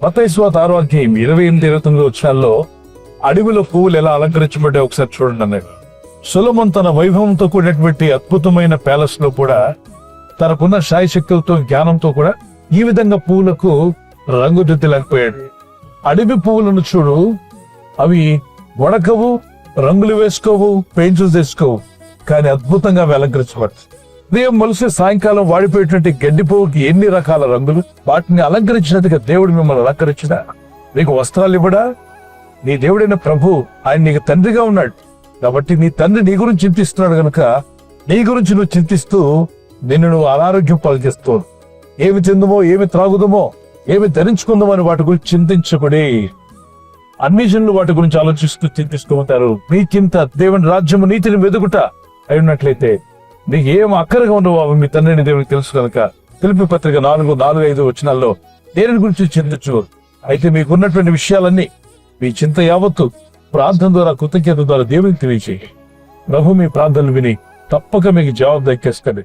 మత్తయి సువార్త 6వ అధ్యాయం 28-29 వచనాల్లో అడవిలో పువ్వులు ఎలా అలంకరించబడ్డా ఒకసారి చూడండి అన్నాడు. సొలొమోను తన వైభవంతో కూడినటువంటి అద్భుతమైన ప్యాలెస్ లో కూడా తనకున్న శాయశక్తులతో జ్ఞానంతో కూడా ఈ విధంగా పువ్వులకు రంగుదిద్దలేకపోయాడు. అడవి పువ్వులను చూడు, అవి వడకవు, రంగులు వేసుకోవు, పెయింట్స్ వేసుకోవు, కానీ అద్భుతంగా అవి అలంకరించబడతాయి. ఉదయం మొలిసి సాయంకాలం వాడిపోయేటువంటి గడ్డి పువ్వుకి ఎన్ని రకాల రంగులు, వాటిని అలంకరించినట్టుగా దేవుడు మిమ్మల్ని అలంకరించిన నీకు వస్త్రాలు ఇవ్వడా? నీ దేవుడైన ప్రభు ఆయన నీకు తండ్రిగా ఉన్నాడు కాబట్టి నీ తండ్రి నీ గురించి చింతిస్తున్నాడు కనుక నీ గురించి నువ్వు చింతిస్తూ నిన్ను నువ్వు అనారోగ్యం పాలు చేస్తూ ఏమి తిందుమో, ఏమి త్రాగుదమో, ఏమి ధరించుకుందామో అని వాటి గురించి చింతించకూడే. అన్ని జనులు వాటి గురించి ఆలోచిస్తూ చింతిస్తూ ఉంటారు. నీ చింత దేవుని రాజ్యము నీతిని వెదుకుట అయినట్లయితే నీకు ఏం అక్కరగా ఉండవు అవి మీ తండ్రిని దేవునికి తెలుసు కనుక. ఫిలిప్పీ పత్రిక 4:4-5 వచనాల్లో దేని గురించి చింతించు. అయితే మీకున్నటువంటి విషయాలన్నీ మీ చింత యావత్తు ప్రార్థన ద్వారా, కృతజ్ఞత ద్వారా దేవునికి తెలియచేయి. ప్రభు మీ ప్రార్థనలు విని తప్పక మీకు జవాబు దక్కేస్తాడు.